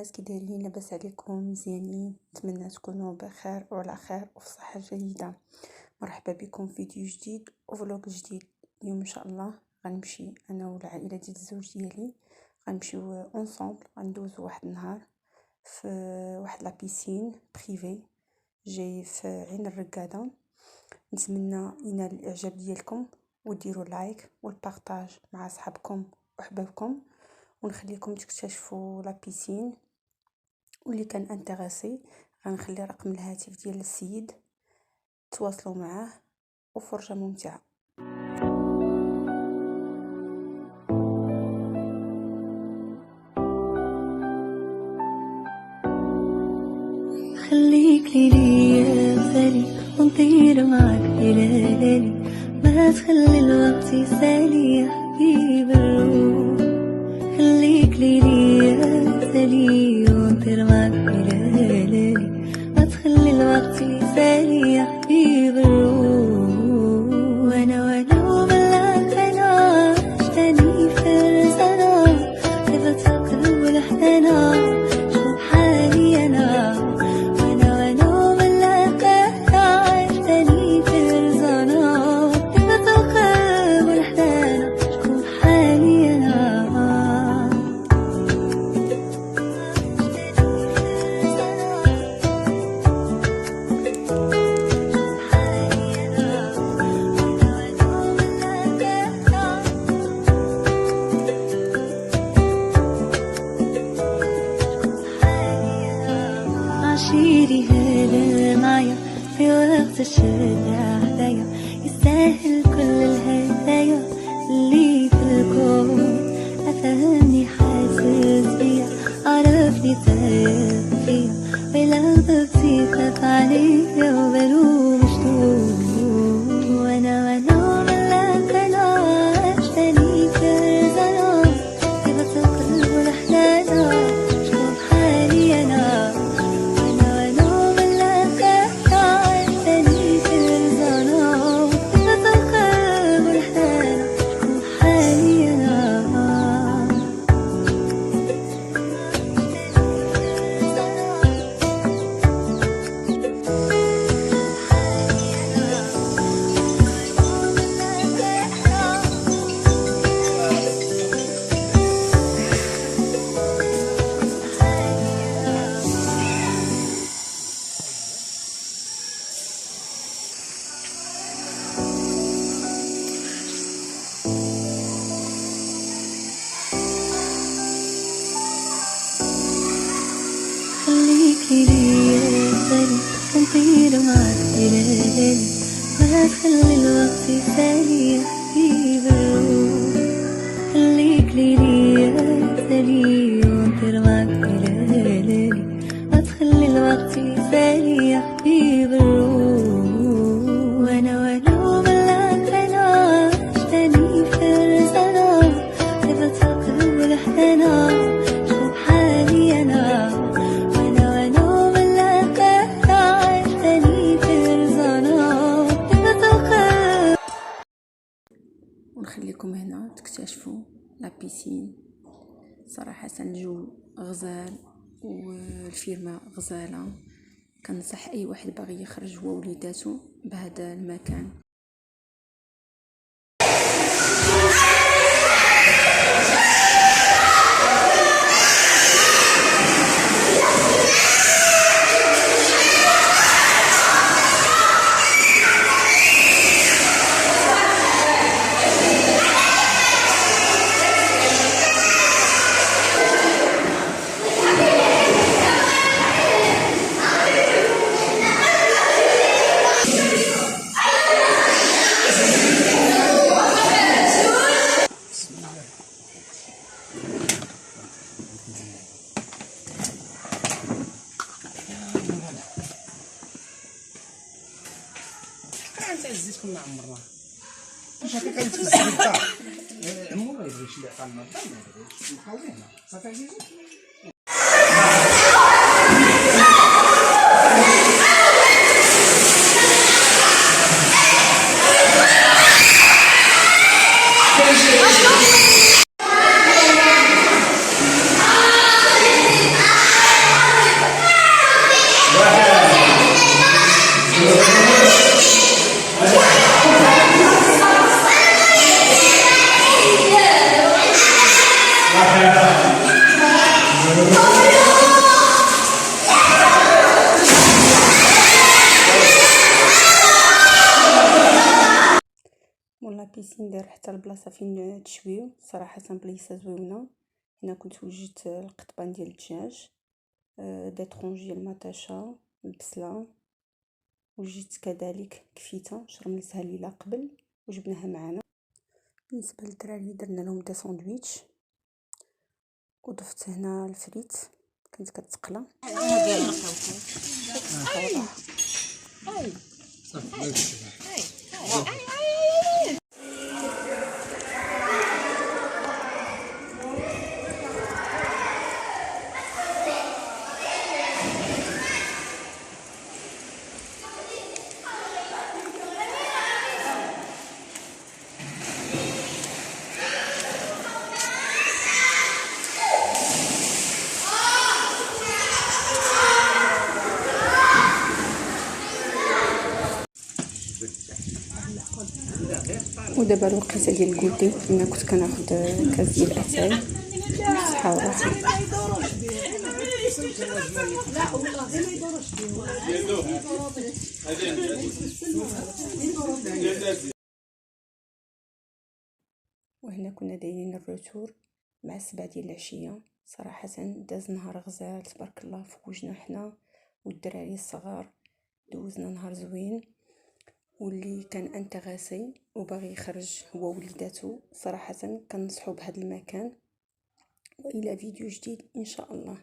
الناس كي دايرين؟ لاباس عليكم؟ مزيانين؟ نتمنى تكونوا بخير وعلى خير وفي صحه جيده. مرحبا بكم في فيديو جديد وفلوق جديد. اليوم ان شاء الله غنمشي انا والعائله ديال الزوج ديالي، غنمشيو اونصومبل، غندوزو واحد النهار في واحد لابيسين بريفي جاي في عين الرقاده. نتمنى ينال الاعجاب ديالكم وديروا لايك والبارطاج مع اصحابكم وحبابكم، ونخليكم تكتشفوا لابيسين. واللي كان انتريسي غنخلي رقم الهاتف ديال السيد، تواصلوا معاه وفرجه ممتعه. خليك ليا غالي ونطير معاك ليالي، ما تخلي الوقت يسالي يا حبيب الروح. خليك ليا غالي ونطير معاك ليالي، ما تخلي الوقت يسالي يا حبيب الروح. وانا وبلاك انا عشتني فرزنا، كيف تقلب الحنانا شوف حالي انا. عشيري هذا معايا في وقت الشدة عليا، يستاهل كل الهدايا اللي في الكون. أفهمني حاسس بيا، عرفني سايق فيا، ولو ضبطي خاف عليا وبالو مشتوق. وانا ملاك انا عشتني فرزنا، كيف تقلب الحنانا شوف حالي انا. ليا غالي ونطير معاك ليالي، ما تخلي الوقت يسالي يا حبيب الروح. خليك ليا غالي ونطير معاك ليالي، ما تخلي الوقت يسالي يا حبيب الروح. وانا وبلاك انا عشتني فرزنا، كيف تقلب الحنانا شوف حالي انا. ونخليكم هنا تكتشفوا لابيسين. صراحة الجو غزال والفيرما غزالة، كنصح اي واحد باغي يخرج هو وليداتو بهذا المكان. انت زيد كنا عمرنا واش هكا كنتفز الدار عمو ما يبغيش اللي عقلنا الدار ما يبغيش نبقاو هنا صافي عزيزي. لابيسين داير حتى البلاصه فين تشويو، صراحه بليصه زوينه. هنا كنت وجدت القطبان ديال الدجاج، دي طرونج ديال المطاشه، البصله، وجدت كذلك كفيته شرملتها ليله قبل وجبناها معنا. بالنسبه للدراري درنا لهم دي ساندويتش، وضفت هنا الفريت كانت كتقلى. ودابا الوقيته ديال الكوتي، انا كنت كناخذ كاس ديال اتاي بالصحه والراحه. وهنا كنا دايرين الروتور مع 7 ديال العشيه. صراحه داز نهار غزال تبارك الله فوجنا حنا والدراري الصغار، دوزنا نهار زوين. واللي كان انتغاسي وباغي يخرج هو وليداتو صراحه كنصحو بهذا المكان. والى فيديو جديد ان شاء الله.